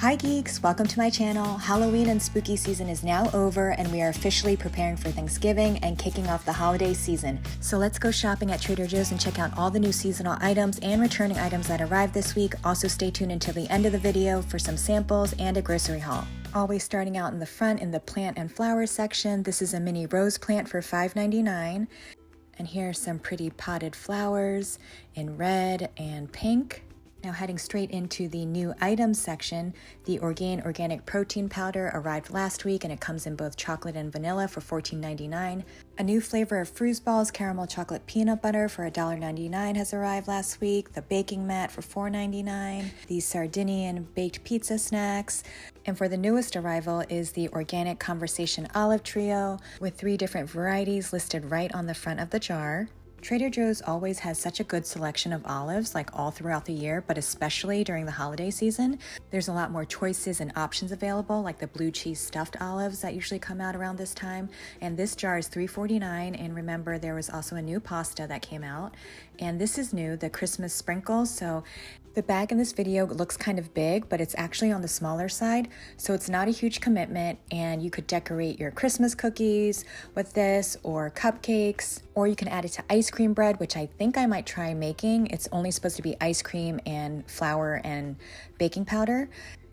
Hi geeks, welcome to my channel. Halloween and spooky season is now over and we are officially preparing for Thanksgiving and kicking off the holiday season. So let's go shopping at Trader Joe's and check out all the new seasonal items and returning items that arrived this week. Also stay tuned until the end of the video for some samples and a grocery haul. Always starting out in the front in the plant and flower section. This is a mini rose plant for $5.99. And here are some pretty potted flowers in red and pink. Now heading straight into the new items section, the Orgain organic protein powder arrived last week and it comes in both chocolate and vanilla for $14.99. A new flavor of Fruesballs caramel chocolate peanut butter for $1.99 has arrived last week. The baking mat for $4.99. The Sardinian baked pizza snacks. And for the newest arrival is the organic conversation olive trio with 3 different varieties listed right on the front of the jar. Trader Joe's always has such a good selection of olives, like all throughout the year, but especially during the holiday season. There's a lot more choices and options available, like the blue cheese stuffed olives that usually come out around this time. And this jar is $3.49, and remember there was also a new pasta that came out. And this is new, the Christmas sprinkles. So the bag in this video looks kind of big, but it's actually on the smaller side, so it's not a huge commitment, and you could decorate your Christmas cookies with this, or cupcakes, or you can add it to ice cream bread, which I think I might try making. It's only supposed to be ice cream and flour and baking powder.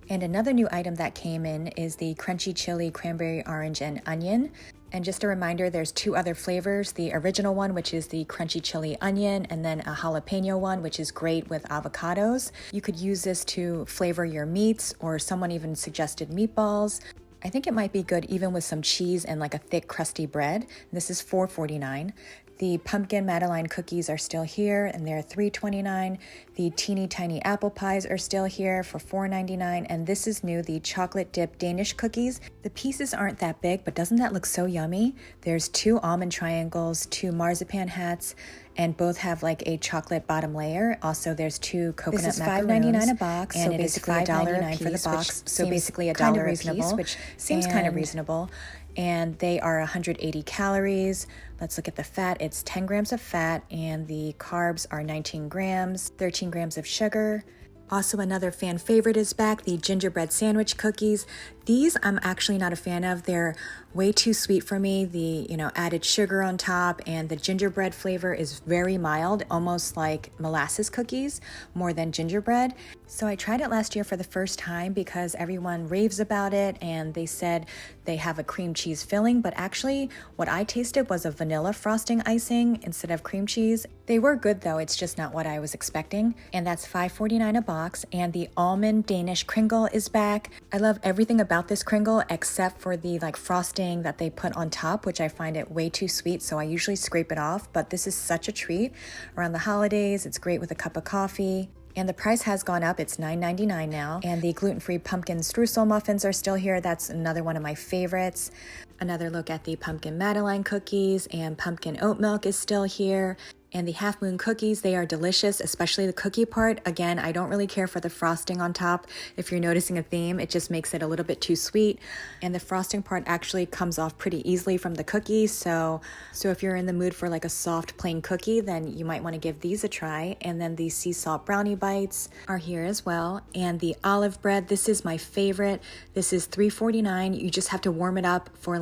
And another new item that came in is the crunchy chili cranberry orange and onion. And just a reminder, there's 2 other flavors, the original one, which is the crunchy chili onion, and then a jalapeno one, which is great with avocados. You could use this to flavor your meats, or someone even suggested meatballs. I think it might be good even with some cheese and like a thick crusty bread. This is $4.49. The pumpkin Madeleine cookies are still here and they're $3.29. The teeny tiny apple pies are still here for $4.99. And this is new, the chocolate dip Danish cookies. The pieces aren't that big, but doesn't that look so yummy? There's 2 almond triangles, 2 marzipan hats, and both have like a chocolate bottom layer. Also, there's 2 coconut macaroons. This is $5.99 a box, and it is $5.99 for the box. So basically $1 a piece, which seems kind of reasonable. And they are 180 calories. Let's look at the fat. It's 10 grams of fat, and the carbs are 19 grams, 13 grams of sugar. Also, another fan favorite is back, the gingerbread sandwich cookies. These I'm actually not a fan of. They're way too sweet for me. The, added sugar on top, and the gingerbread flavor is very mild, almost like molasses cookies, more than gingerbread. So I tried it last year for the first time because everyone raves about it, and they said they have a cream cheese filling, but actually what I tasted was a vanilla frosting icing instead of cream cheese. They were good though, it's just not what I was expecting. And that's $5.49 a box. And the almond Danish Kringle is back. I love everything about this Kringle except for the frosting that they put on top, which I find it way too sweet, so I usually scrape it off, but this is such a treat around the holidays. It's great with a cup of coffee. And the price has gone up, it's $9.99 now. And the gluten-free pumpkin streusel muffins are still here. That's another one of my favorites. Another look at the pumpkin Madeleine cookies, and pumpkin oat milk is still here. And the half moon cookies, they are delicious, especially the cookie part. Again, I don't really care for the frosting on top. If you're noticing a theme, it just makes it a little bit too sweet. And the frosting part actually comes off pretty easily from the cookie. So if you're in the mood for like a soft plain cookie, then you might want to give these a try. And then the sea salt brownie bites are here as well. And the olive bread, this is my favorite. This is $3.49. You just have to warm it up for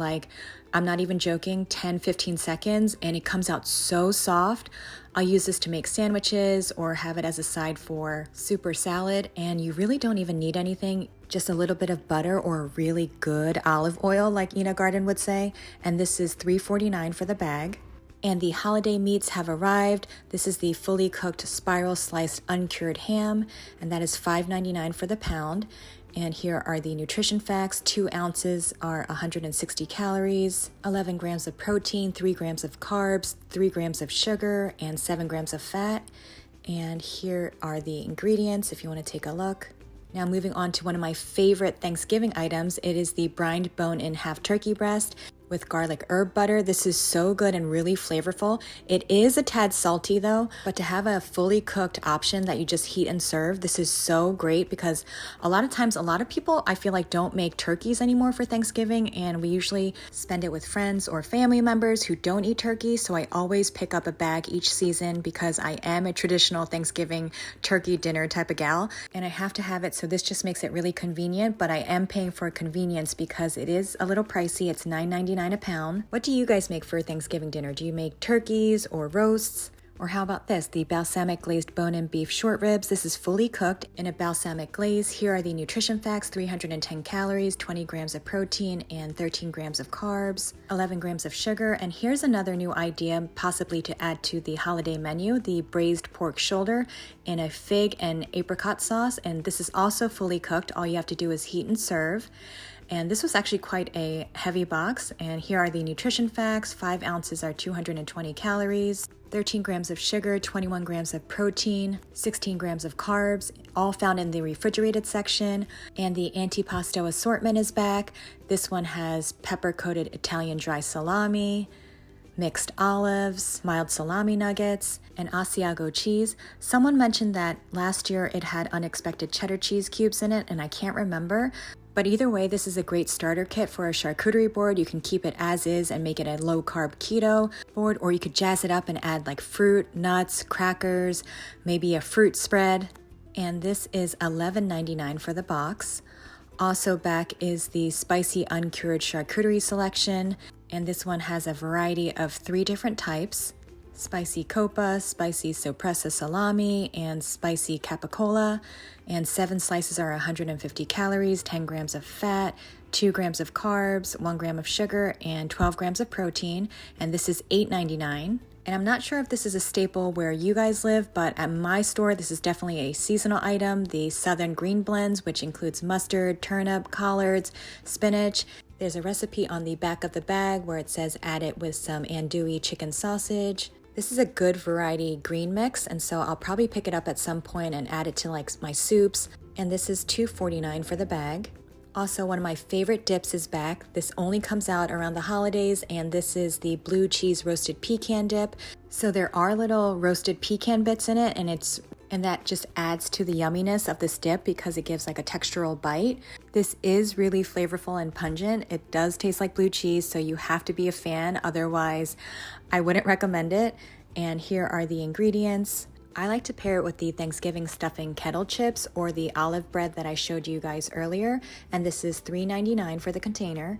I'm not even joking, 10-15 seconds, and it comes out so soft. I'll use this to make sandwiches or have it as a side for soup or salad, and you really don't even need anything, just a little bit of butter or really good olive oil, like Ina Garden would say, and this is $3.49 for the bag. And the holiday meats have arrived. This is the fully cooked spiral sliced uncured ham, and that is $5.99 for the pound. And here are the nutrition facts. 2 ounces are 160 calories, 11 grams of protein, 3 grams of carbs, 3 grams of sugar, and 7 grams of fat. And here are the ingredients if you want to take a look. Now moving on to one of my favorite Thanksgiving items, it is the brined bone-in half turkey breast. with garlic herb butter. This is so good and really flavorful. It is a tad salty though, but to have a fully cooked option that you just heat and serve, this is so great because a lot of times, a lot of people I feel like don't make turkeys anymore for Thanksgiving, and we usually spend it with friends or family members who don't eat turkey. So I always pick up a bag each season because I am a traditional Thanksgiving turkey dinner type of gal, and I have to have it. So this just makes it really convenient, but I am paying for convenience because it is a little pricey. It's $9.99 a pound. What do you guys make for Thanksgiving dinner? Do you make turkeys or roasts? Or how about this, the balsamic glazed bone-in beef short ribs? This is fully cooked in a balsamic glaze. Here are the nutrition facts: 310 calories, 20 grams of protein, and 13 grams of carbs, 11 grams of sugar. And here's another new idea, possibly to add to the holiday menu, the braised pork shoulder in a fig and apricot sauce. And this is also fully cooked. All you have to do is heat and serve. And this was actually quite a heavy box. And here are the nutrition facts. 5 ounces are 220 calories, 13 grams of sugar, 21 grams of protein, 16 grams of carbs, all found in the refrigerated section. And the antipasto assortment is back. This one has pepper-coated Italian dry salami, mixed olives, mild salami nuggets, and Asiago cheese. Someone mentioned that last year it had unexpected cheddar cheese cubes in it, and I can't remember. But either way, this is a great starter kit for a charcuterie board. You can keep it as is and make it a low-carb keto board, or you could jazz it up and add like fruit, nuts, crackers, maybe a fruit spread. And this is $11.99 for the box. Also back is the spicy uncured charcuterie selection, and this one has a variety of 3 different types: spicy copa, spicy soppressa salami, and spicy capicola. And 7 slices are 150 calories, 10 grams of fat, 2 grams of carbs, 1 gram of sugar, and 12 grams of protein. And this is $8.99. And I'm not sure if this is a staple where you guys live, but at my store, this is definitely a seasonal item. The Southern Green Blends, which includes mustard, turnip, collards, spinach. There's a recipe on the back of the bag where it says add it with some andouille chicken sausage. This is a good variety green mix, and so I'll probably pick it up at some point and add it to like my soups. And this is $2.49 for the bag. Also, one of my favorite dips is back. This only comes out around the holidays, and this is the blue cheese roasted pecan dip. So there are little roasted pecan bits in it, and that just adds to the yumminess of this dip because it gives like a textural bite. This is really flavorful and pungent. It does taste like blue cheese, so you have to be a fan. Otherwise, I wouldn't recommend it. And here are the ingredients. I like to pair it with the Thanksgiving stuffing kettle chips or the olive bread that I showed you guys earlier. And this is $3.99 for the container.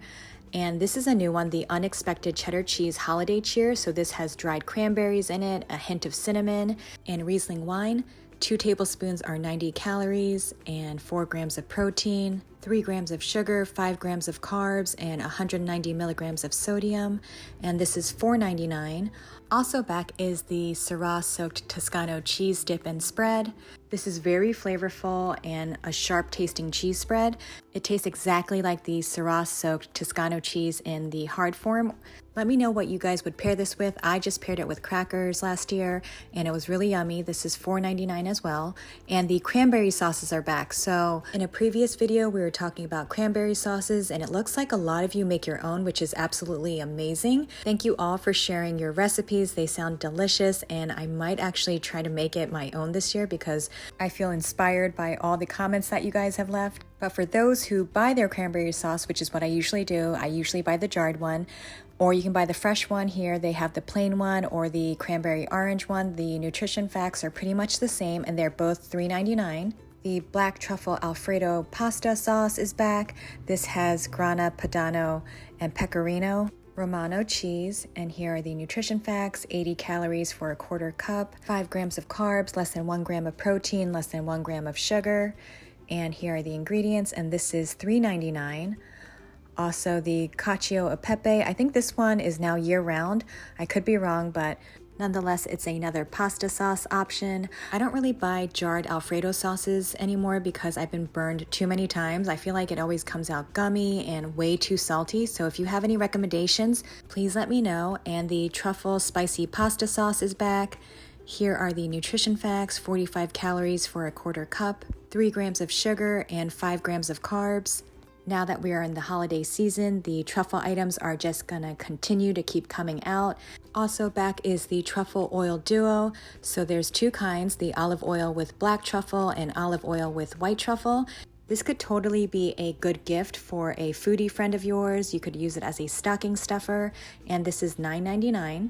And this is a new one, the unexpected cheddar cheese holiday cheer. So this has dried cranberries in it, a hint of cinnamon, and Riesling wine. 2 tablespoons are 90 calories and 4 grams of protein, 3 grams of sugar, 5 grams of carbs, and 190 milligrams of sodium. And this is $4.99. Also back is the Syrah soaked Toscano cheese dip and spread. This is very flavorful and a sharp tasting cheese spread. It tastes exactly like the Syrah soaked Toscano cheese in the hard form. Let me know what you guys would pair this with. I just paired it with crackers last year and it was really yummy. This is $4.99 as well. And the cranberry sauces are back. So in a previous video, we were talking about cranberry sauces, and it looks like a lot of you make your own, which is absolutely amazing. Thank you all for sharing your recipes. They sound delicious, and I might actually try to make it my own this year because I feel inspired by all the comments that you guys have left. But for those who buy their cranberry sauce, which is what I usually do, I usually buy the jarred one, or you can buy the fresh one here. They have the plain one or the cranberry orange one. The nutrition facts are pretty much the same, and they're both $3.99. The black truffle Alfredo pasta sauce is back. This has grana padano and pecorino Romano cheese, and here are the nutrition facts: 80 calories for a quarter cup, 5 grams of carbs, less than 1 gram of protein, less than 1 gram of sugar. And here are the ingredients, and this is $3.99. Also the cacio e pepe, I think this one is now year-round. I could be wrong, but nonetheless, it's another pasta sauce option. I don't really buy jarred Alfredo sauces anymore because I've been burned too many times. I feel like it always comes out gummy and way too salty. So if you have any recommendations, please let me know. And the truffle spicy pasta sauce is back. Here are the nutrition facts: 45 calories for a quarter cup, 3 grams of sugar, and 5 grams of carbs. Now that we are in the holiday season, the truffle items are just gonna continue to keep coming out. Also back is the truffle oil duo. So there's two kinds, the olive oil with black truffle and olive oil with white truffle. This could totally be a good gift for a foodie friend of yours. You could use it as a stocking stuffer, and this is $9.99.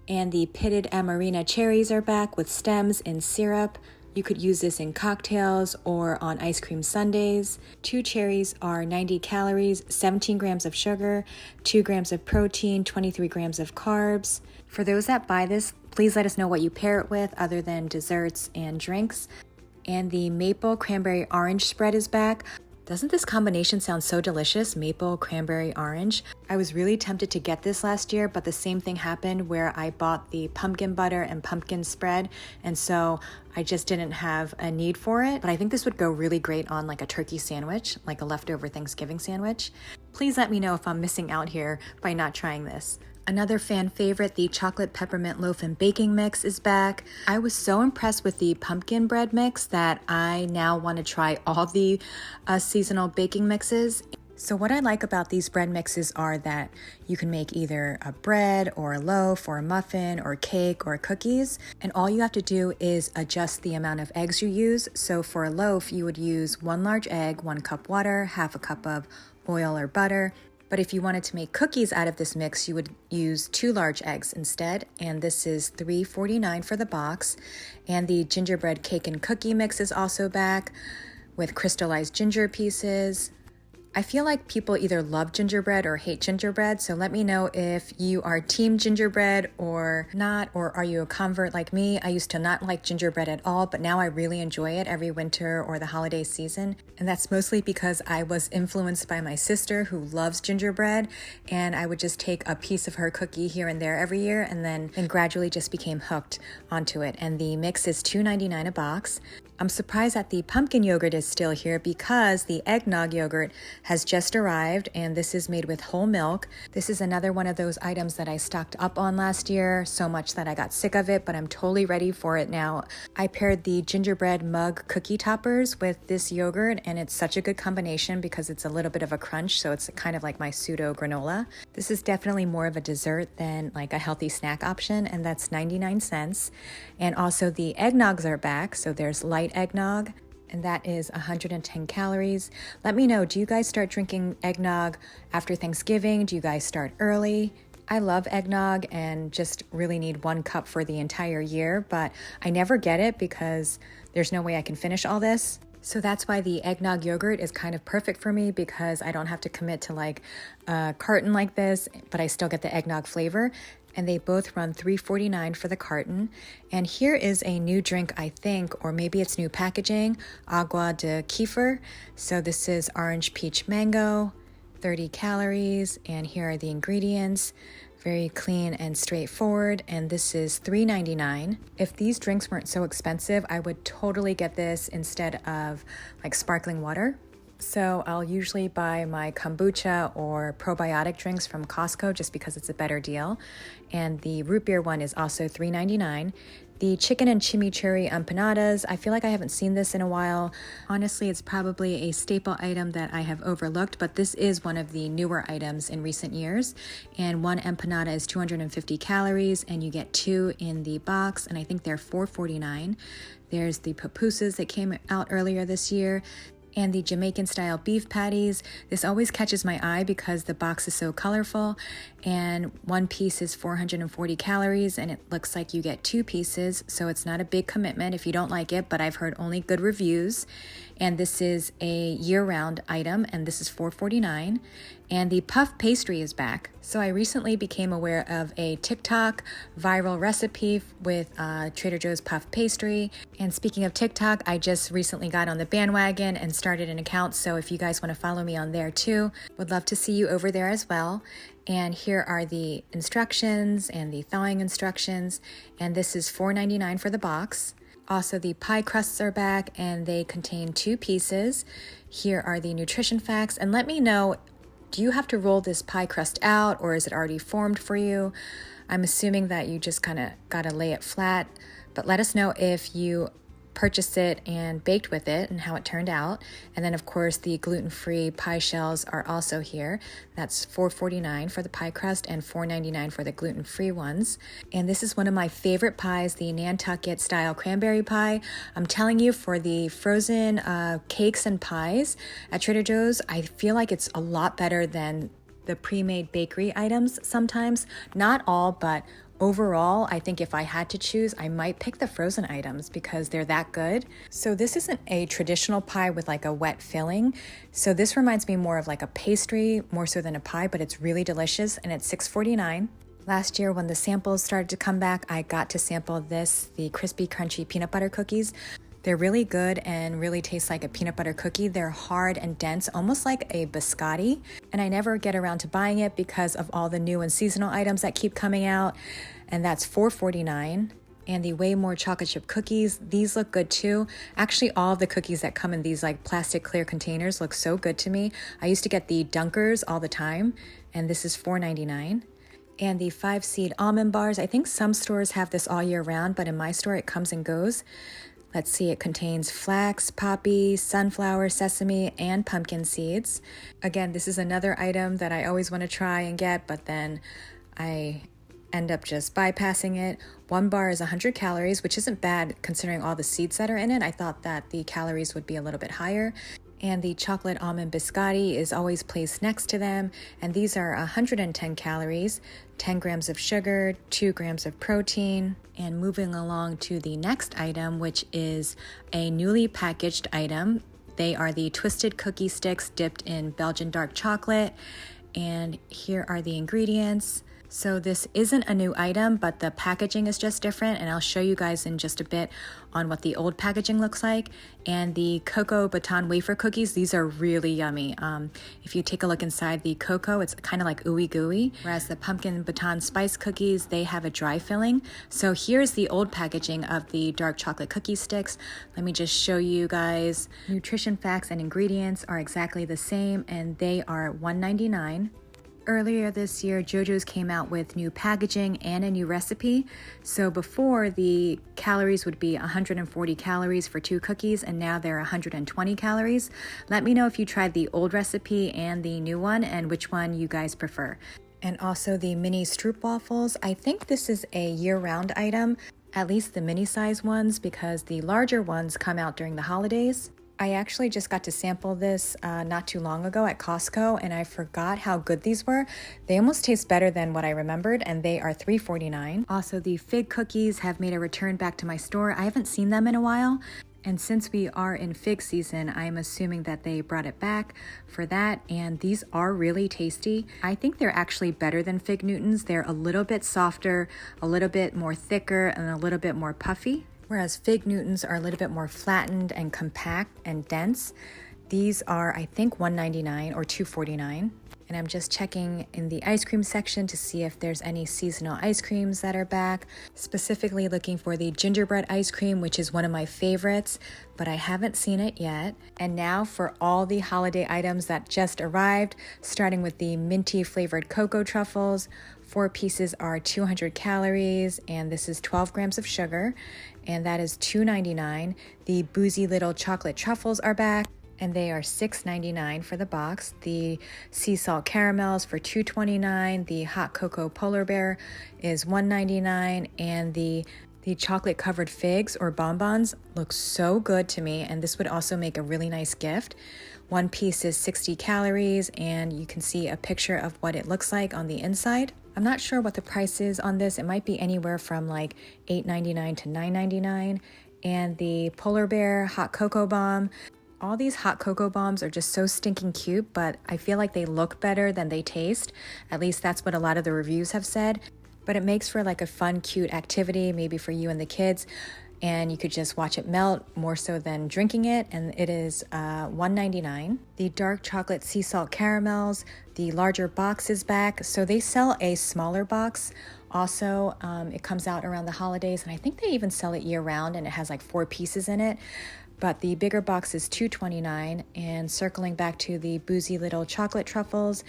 And the pitted Amarena cherries are back with stems in syrup. You could use this in cocktails or on ice cream sundaes. 2 cherries are 90 calories, 17 grams of sugar, 2 grams of protein, 23 grams of carbs. For those that buy this, please let us know what you pair it with other than desserts and drinks. And the maple cranberry orange spread is back. Doesn't this combination sound so delicious? Maple, cranberry, orange. I was really tempted to get this last year, but the same thing happened where I bought the pumpkin butter and pumpkin spread, and so I just didn't have a need for it. But I think this would go really great on like a turkey sandwich, like a leftover Thanksgiving sandwich. Please let me know if I'm missing out here by not trying this. Another fan favorite, the chocolate peppermint loaf and baking mix is back. I was so impressed with the pumpkin bread mix that I now want to try all the seasonal baking mixes. So what I like about these bread mixes are that you can make either a bread or a loaf or a muffin or cake or cookies, and all you have to do is adjust the amount of eggs you use. So for a loaf, you would use 1 large egg, 1 cup water, half a cup of oil or butter. But if you wanted to make cookies out of this mix, you would use 2 large eggs instead, and this is $3.49 for the box. And the gingerbread cake and cookie mix is also back with crystallized ginger pieces. I feel like people either love gingerbread or hate gingerbread, so let me know if you are team gingerbread or not, or are you a convert like me? I used to not like gingerbread at all, but now I really enjoy it every winter or the holiday season, and that's mostly because I was influenced by my sister who loves gingerbread, and I would just take a piece of her cookie here and there every year, and then gradually just became hooked onto it. And the mix is $2.99 a box. I'm surprised that the pumpkin yogurt is still here because the eggnog yogurt has just arrived, and this is made with whole milk. This is another one of those items that I stocked up on last year so much that I got sick of it, but I'm totally ready for it now. I paired the gingerbread mug cookie toppers with this yogurt, and it's such a good combination because it's a little bit of a crunch, so it's kind of like my pseudo granola. This is definitely more of a dessert than like a healthy snack option, and that's 99 cents. And also the eggnogs are back, so there's light eggnog, and that is 110 calories. Let me know, do you guys start drinking eggnog after Thanksgiving? Do you guys start early? I love eggnog and just really need 1 cup for the entire year, but I never get it because there's no way I can finish all this. So that's why the eggnog yogurt is kind of perfect for me, because I don't have to commit to like a carton like this, but I still get the eggnog flavor. And they both run $3.49 for the carton. And here is a new drink, I think, or maybe it's new packaging, Agua de Kefir. So this is orange peach mango, 30 calories, and here are the ingredients. Very clean and straightforward, and this is $3.99. If these drinks weren't so expensive, I would totally get this instead of like sparkling water. So I'll usually buy my kombucha or probiotic drinks from Costco just because it's a better deal. And the root beer one is also $3.99. The chicken and chimichurri empanadas, I feel like I haven't seen this in a while. Honestly, it's probably a staple item that I have overlooked, but this is one of the newer items in recent years. And 1 empanada is 250 calories, and you get 2 in the box, and I think they're $4.49. There's the pupusas that came out earlier this year, and the Jamaican style beef patties. This always catches my eye because the box is so colorful, and 1 piece is 440 calories, and it looks like you get 2 pieces, so it's not a big commitment if you don't like it, but I've heard only good reviews. And this is a year-round item, and this is $4.49. And the puff pastry is back. So I recently became aware of a TikTok viral recipe with Trader Joe's puff pastry. And speaking of TikTok, I just recently got on the bandwagon and started an account. So if you guys want to follow me on there too, would love to see you over there as well. And here are the instructions and the thawing instructions. And this is $4.99 for the box. Also, the pie crusts are back, and they contain 2 pieces. Here are the nutrition facts. And let me know, do you have to roll this pie crust out, or is it already formed for you? I'm assuming that you just kind of got to lay it flat, but let us know if you purchased it and baked with it and how it turned out. And then of course the gluten-free pie shells are also here. That's $4.49 for the pie crust and $4.99 for the gluten-free ones. And this is one of my favorite pies, the Nantucket style cranberry pie. I'm telling you, for the frozen cakes and pies at Trader Joe's, I feel like it's a lot better than the pre-made bakery items sometimes. Not all, but overall, I think if I had to choose, I might pick the frozen items because they're that good. So this isn't a traditional pie with like a wet filling. So this reminds me more of like a pastry, more so than a pie, but it's really delicious and it's $6.49. Last year when the samples started to come back, I got to sample this, the crispy crunchy peanut butter cookies. They're really good and really taste like a peanut butter cookie. They're hard and dense, almost like a biscotti. And I never get around to buying it because of all the new and seasonal items that keep coming out. And that's $4.49. And the Way More chocolate chip cookies, these look good too. Actually, all of the cookies that come in these like plastic clear containers look so good to me. I used to get the Dunkers all the time, and this is $4.99. And the 5-seed almond bars, I think some stores have this all year round, but in my store it comes and goes. Let's see, it contains flax, poppy, sunflower, sesame, and pumpkin seeds. Again, this is another item that I always want to try and get, but then I end up just bypassing it. One bar is 100 calories, which isn't bad considering all the seeds that are in it. I thought that the calories would be a little bit higher. And the chocolate almond biscotti is always placed next to them. And these are 110 calories, 10 grams of sugar, 2 grams of protein. And moving along to the next item, which is a newly packaged item. They are the twisted cookie sticks dipped in Belgian dark chocolate. And here are the ingredients. So this isn't a new item, but the packaging is just different, and I'll show you guys in just a bit on what the old packaging looks like. And the cocoa baton wafer cookies, these are really yummy. If you take a look inside the cocoa, it's kind of like ooey gooey, whereas the pumpkin baton spice cookies, they have a dry filling. So here's the old packaging of the dark chocolate cookie sticks. Let me just show you guys. Nutrition facts and ingredients are exactly the same, and they are $1.99. Earlier this year, JoJo's came out with new packaging and a new recipe. So before, the calories would be 140 calories for 2 cookies, and now they're 120 calories. Let me know if you tried the old recipe and the new one and which one you guys prefer. And also the mini stroop waffles. I think this is a year-round item, at least the mini size ones, because the larger ones come out during the holidays. I actually just got to sample this not too long ago at Costco, and I forgot how good these were. They almost taste better than what I remembered, and they are $3.49. Also, the fig cookies have made a return back to my store. I haven't seen them in a while, and since we are in fig season, I'm assuming that they brought it back for that, and these are really tasty. I think they're actually better than Fig Newtons. They're a little bit softer, a little bit more thicker, and a little bit more puffy. Whereas Fig Newtons are a little bit more flattened and compact and dense. These are, I think, $1.99 or $2.49. And I'm just checking in the ice cream section to see if there's any seasonal ice creams that are back. Specifically looking for the gingerbread ice cream, which is one of my favorites, but I haven't seen it yet. And now for all the holiday items that just arrived, starting with the minty flavored cocoa truffles. 4 pieces are 200 calories, and this is 12 grams of sugar, and that is $2.99. The boozy little chocolate truffles are back, and they are $6.99 for the box. The sea salt caramels for $2.29. The hot cocoa polar bear is $1.99, and the chocolate covered figs or bonbons look so good to me, and this would also make a really nice gift. 1 piece is 60 calories, and you can see a picture of what it looks like on the inside. I'm not sure what the price is on this. It might be anywhere from like $8.99 to $9.99. And the polar bear hot cocoa bomb. All these hot cocoa bombs are just so stinking cute, but I feel like they look better than they taste. At least that's what a lot of the reviews have said. But it makes for like a fun, cute activity, maybe for you and the kids. And you could just watch it melt more so than drinking it, and it is $1.99. The dark chocolate sea salt caramels, the larger box is back. So they sell a smaller box. Also, it comes out around the holidays, and I think they even sell it year round, and it has like 4 pieces in it. But the bigger box is $2.29. And circling back to the boozy little chocolate truffles,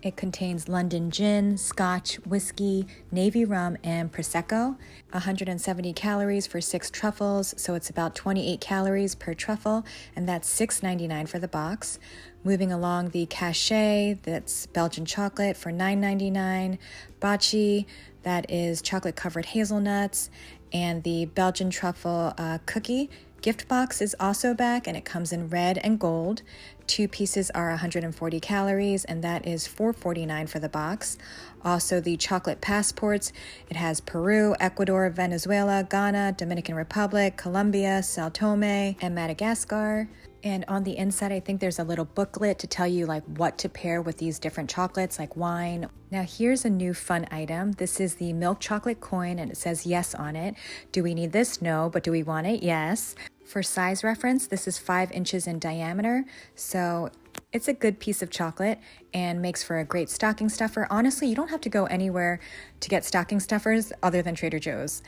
It contains London gin, Scotch, whiskey, navy rum, and Prosecco. 170 calories for 6 truffles, so it's about 28 calories per truffle, and that's $6.99 for the box. Moving along, the Cachet, that's Belgian chocolate for $9.99. Baci, that is chocolate-covered hazelnuts, and the Belgian truffle cookie. Gift box is also back, and it comes in red and gold. 2 pieces are 140 calories, and that is $4.49 for the box. Also, the chocolate passports. It has Peru, Ecuador, Venezuela, Ghana, Dominican Republic, Colombia, Sao Tome, and Madagascar. And on the inside, I think there's a little booklet to tell you like what to pair with these different chocolates, like wine. Now here's a new fun item. This is the milk chocolate coin, and it says yes on it. Do we need this? No, but do we want it? Yes. For size reference, this is 5 inches in diameter, so it's a good piece of chocolate and makes for a great stocking stuffer. Honestly, you don't have to go anywhere to get stocking stuffers other than Trader Joe's.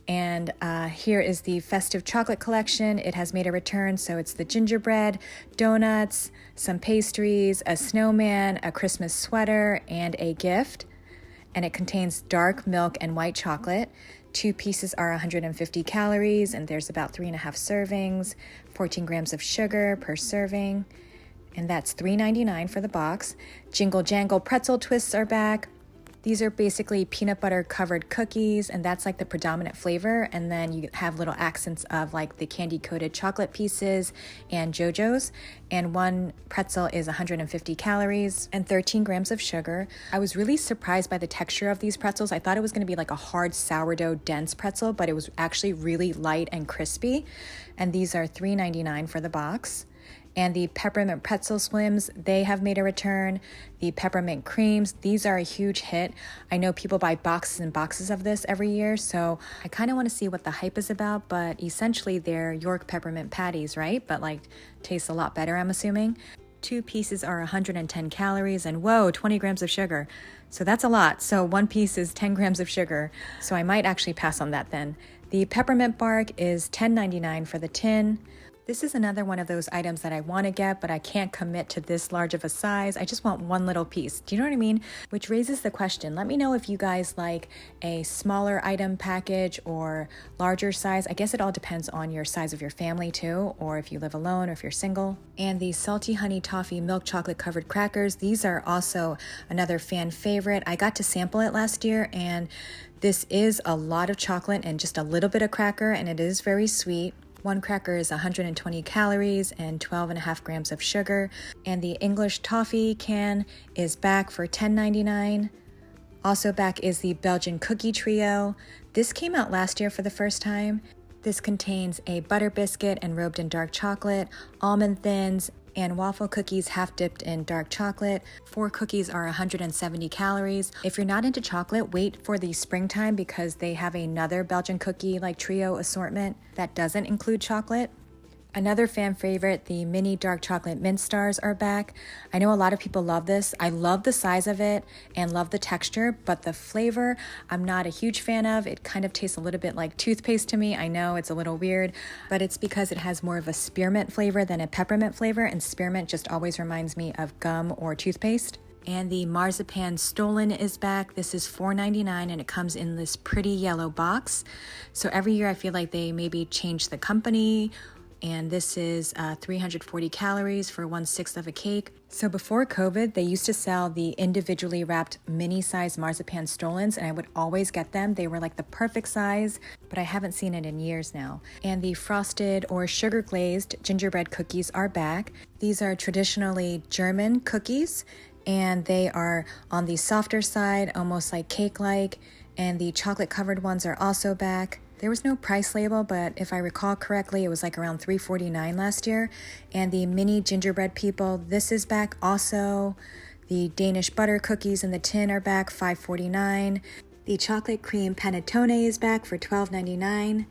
And here is the festive chocolate collection. It has made a return, so it's the gingerbread, donuts, some pastries, a snowman, a Christmas sweater, and a gift. And it contains dark milk and white chocolate. 2 pieces are 150 calories, and there's about 3.5 servings, 14 grams of sugar per serving, and that's $3.99 for the box. Jingle Jangle pretzel twists are back. These are basically peanut butter covered cookies, and that's like the predominant flavor. And then you have little accents of like the candy coated chocolate pieces and JoJo's. And 1 pretzel is 150 calories and 13 grams of sugar. I was really surprised by the texture of these pretzels. I thought it was going to be like a hard sourdough dense pretzel, but it was actually really light and crispy. And these are $3.99 for the box. And the peppermint pretzel swims, they have made a return. The peppermint creams, these are a huge hit. I know people buy boxes and boxes of this every year, so I kind of want to see what the hype is about, but essentially they're York peppermint patties, right? But like tastes a lot better, I'm assuming. 2 pieces are 110 calories and whoa, 20 grams of sugar. So that's a lot. So 1 piece is 10 grams of sugar. So I might actually pass on that then. The peppermint bark is $10.99 for the tin. This is another one of those items that I want to get, but I can't commit to this large of a size. I just want 1 little piece. Do you know what I mean? Which raises the question. Let me know if you guys like a smaller item package or larger size. I guess it all depends on your size of your family too, or if you live alone or if you're single. And the salty honey toffee milk chocolate covered crackers. These are also another fan favorite. I got to sample it last year, and this is a lot of chocolate and just a little bit of cracker, and it is very sweet. 1 cracker is 120 calories and 12.5 grams of sugar. And the English toffee can is back for $10.99. Also back is the Belgian cookie trio. This came out last year for the first time. This contains a butter biscuit enrobed in dark chocolate, almond thins, and waffle cookies half dipped in dark chocolate. 4 cookies are 170 calories. If you're not into chocolate, wait for the springtime because they have another Belgian cookie like trio assortment that doesn't include chocolate. Another fan favorite, the mini dark chocolate mint stars are back. I know a lot of people love this. I love the size of it and love the texture, but the flavor I'm not a huge fan of. It kind of tastes a little bit like toothpaste to me. I know it's a little weird, but it's because it has more of a spearmint flavor than a peppermint flavor, and spearmint just always reminds me of gum or toothpaste. And the marzipan stollen is back. This is $4.99 and it comes in this pretty yellow box. So every year I feel like they maybe change the company. And this is 340 calories for 1/6 of a cake. So before COVID, they used to sell the individually wrapped mini-size marzipan stollens, and I would always get them. They were like the perfect size, but I haven't seen it in years now. And the frosted or sugar glazed gingerbread cookies are back. These are traditionally German cookies, and they are on the softer side, almost like cake-like, and the chocolate covered ones are also back. There was no price label, but if I recall correctly, it was like around $3.49 last year. And the mini gingerbread people, this is back also. The Danish butter cookies in the tin are back, $5.49. The chocolate cream panettone is back for $12.99.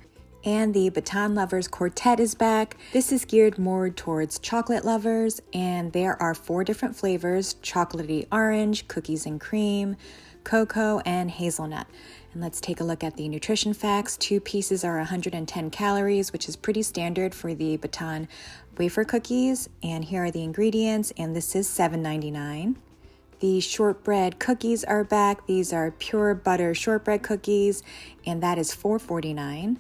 And the Baton Lovers Quartet is back. This is geared more towards chocolate lovers, and there are 4 different flavors: chocolatey orange, cookies and cream, cocoa, and hazelnut. And let's take a look at the nutrition facts. 2 pieces are 110 calories, which is pretty standard for the Baton wafer cookies. And here are the ingredients, and this is $7.99. The shortbread cookies are back. These are pure butter shortbread cookies, and that is $4.49.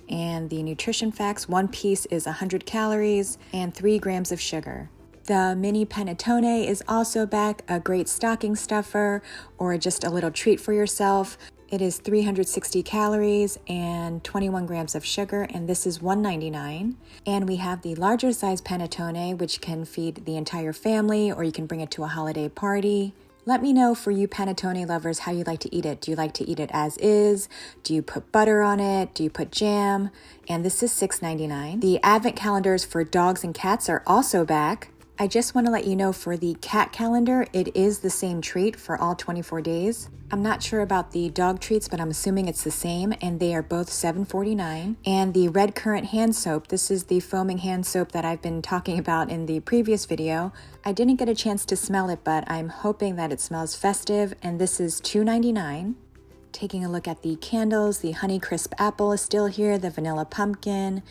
And the nutrition facts, one piece is 100 calories and 3 grams of sugar. The mini panettone is also back, a great stocking stuffer or just a little treat for yourself. It is 360 calories and 21 grams of sugar, and this is $1.99. And we have the larger size panettone, which can feed the entire family, or you can bring it to a holiday party. Let me know, for you panettone lovers, how you like to eat it. Do you like to eat it as is? Do you put butter on it? Do you put jam? And this is $6.99. The advent calendars for dogs and cats are also back. I just want to let you know, for the cat calendar, it is the same treat for all 24 days. I'm not sure about the dog treats, but I'm assuming it's the same, and they are both $7.49. And the red currant hand soap, this is the foaming hand soap that I've been talking about in the previous video. I didn't get a chance to smell it, but I'm hoping that it smells festive, and this is $2.99. Taking a look at the candles, the Honey Crisp Apple is still here, the Vanilla Pumpkin.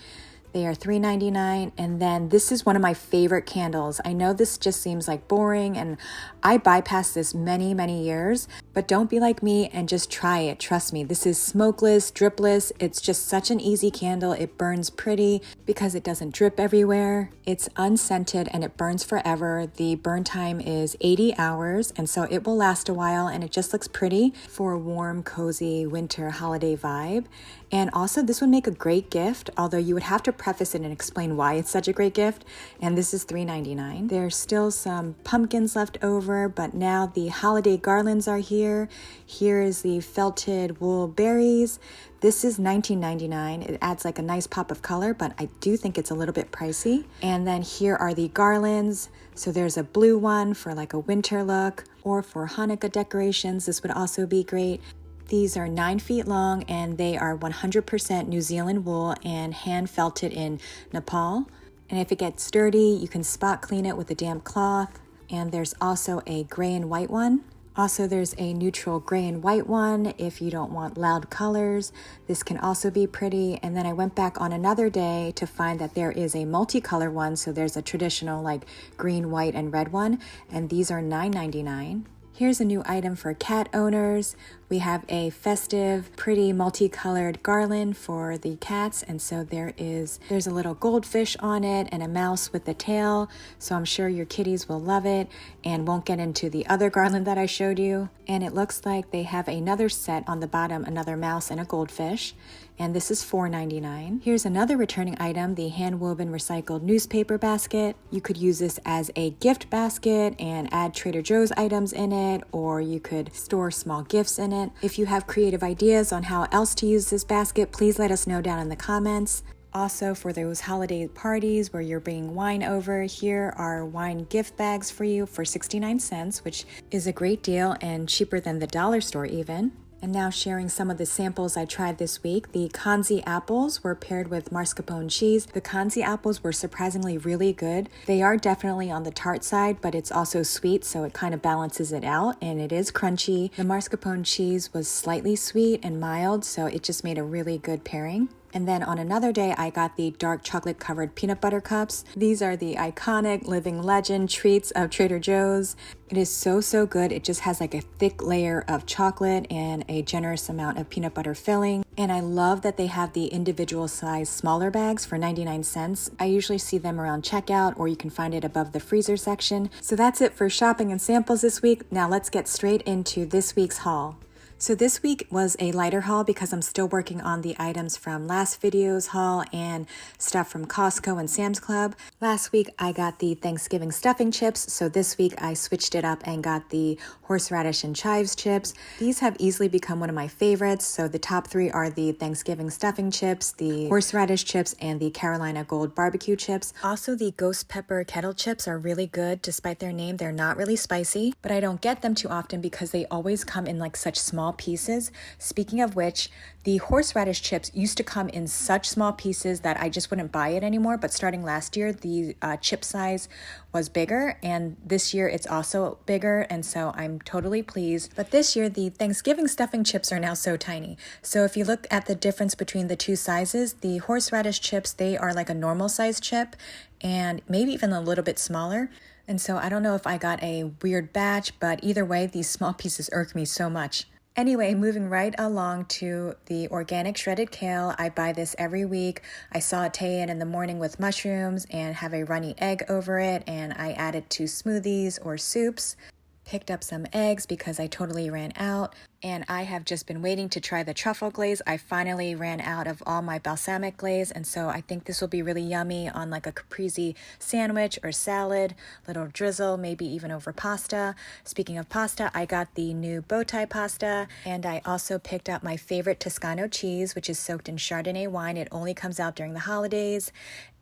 They are $3.99, and then this is one of my favorite candles. I know this just seems like boring, and I bypassed this many years, but don't be like me and just try it. Trust me, this is smokeless, dripless. It's just such an easy candle. It burns pretty because it doesn't drip everywhere. It's unscented and it burns forever. The burn time is 80 hours, and so it will last a while, and it just looks pretty for a warm, cozy winter holiday vibe. And also, this would make a great gift, although you would have to preface it and explain why it's such a great gift. And this is $3.99. There's still some pumpkins left over, but now the holiday garlands are here. Here is the felted wool berries. This is $19.99. It adds like a nice pop of color, but I do think it's a little bit pricey. And then here are the garlands. So there's a blue one for like a winter look, or for Hanukkah decorations. This would also be great. These are 9 feet long, and they are 100% New Zealand wool and hand felted in Nepal. And if it gets dirty, you can spot clean it with a damp cloth. And there's also a gray and white one. Also, there's a neutral gray and white one if you don't want loud colors. This can also be pretty. And then I went back on another day to find that there is a multicolor one. So there's a traditional like green, white, and red one. And these are $9.99. Here's a new item for cat owners. We have a festive, pretty multicolored garland for the cats, and so there's a little goldfish on it and a mouse with a tail, so I'm sure your kitties will love it and won't get into the other garland that I showed you. And it looks like they have another set on the bottom, another mouse and a goldfish, and this is $4.99. Here's another returning item, the hand-woven recycled newspaper basket. You could use this as a gift basket and add Trader Joe's items in it, or you could store small gifts in it. If you have creative ideas on how else to use this basket, please let us know down in the comments. Also, for those holiday parties where you're bringing wine over, here are wine gift bags for you for 69 cents, which is a great deal and cheaper than the dollar store even. And now sharing some of the samples I tried this week. The Kanzi apples were paired with mascarpone cheese. The Kanzi apples were surprisingly really good. They are definitely on the tart side, but it's also sweet, so it kind of balances it out, and it is crunchy. The mascarpone cheese was slightly sweet and mild, so it just made a really good pairing. And then on another day, I got the dark chocolate covered peanut butter cups. These are the iconic living legend treats of Trader Joe's. It is so good. It just has like a thick layer of chocolate and a generous amount of peanut butter filling. And I love that they have the individual size smaller bags for 99 cents. I usually see them around checkout, or you can find it above the freezer section. So that's it for shopping and samples this week. Now let's get straight into this week's haul. So this week was a lighter haul because I'm still working on the items from last video's haul and stuff from Costco and Sam's Club. Last week I got the Thanksgiving stuffing chips, so this week I switched it up and got the horseradish and chives chips. These have easily become one of my favorites, so the top 3 are the Thanksgiving stuffing chips, the horseradish chips, and the Carolina Gold barbecue chips. Also, the ghost pepper kettle chips are really good. Despite their name, they're not really spicy, but I don't get them too often because they always come in like such small pieces. Speaking of which, the horseradish chips used to come in such small pieces that I just wouldn't buy it anymore, but starting last year, the chip size was bigger, and this year it's also bigger, and so I'm totally pleased. But this year, the Thanksgiving stuffing chips are now so tiny. So if you look at the difference between the two sizes, the horseradish chips, they are like a normal size chip, and maybe even a little bit smaller. And so I don't know if I got a weird batch, but either way, these small pieces irk me so much. Anyway, moving right along to the organic shredded kale. I buy this every week. I saute it in the morning with mushrooms and have a runny egg over it, and I add it to smoothies or soups. Picked up some eggs because I totally ran out, and I have just been waiting to try the truffle glaze. I finally ran out of all my balsamic glaze, and so I think this will be really yummy on like a caprese sandwich or salad, little drizzle, maybe even over pasta. Speaking of pasta, I got the new bow tie pasta, and I also picked up my favorite Toscano cheese, which is soaked in Chardonnay wine. It only comes out during the holidays,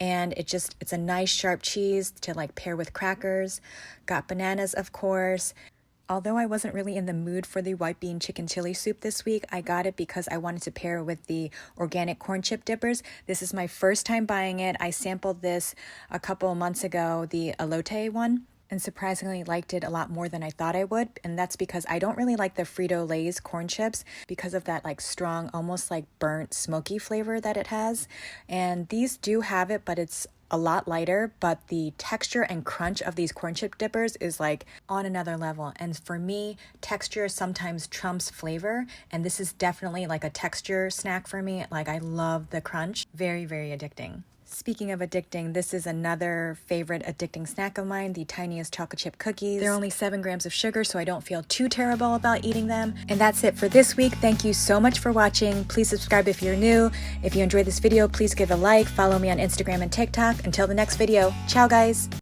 and it's a nice sharp cheese to like pair with crackers. Got bananas, of course. Although I wasn't really in the mood for the white bean chicken chili soup this week, I got it because I wanted to pair with the organic corn chip dippers. This is my first time buying it. I sampled this a couple months ago, the elote one, and surprisingly liked it a lot more than I thought I would. And that's because I don't really like the Frito-Lay's corn chips because of that like strong, almost like burnt smoky flavor that it has. And these do have it, but it's a lot lighter, but the texture and crunch of these corn chip dippers is like on another level. And for me, texture sometimes trumps flavor, and this is definitely like a texture snack for me. Like I love the crunch. Very, very addicting. Speaking of addicting, this is another favorite addicting snack of mine, the tiniest chocolate chip cookies. They're only 7 grams of sugar, so I don't feel too terrible about eating them. And that's it for this week. Thank you so much for watching. Please subscribe if you're new. If you enjoyed this video, please give a like. Follow me on Instagram and TikTok. Until the next video, ciao guys!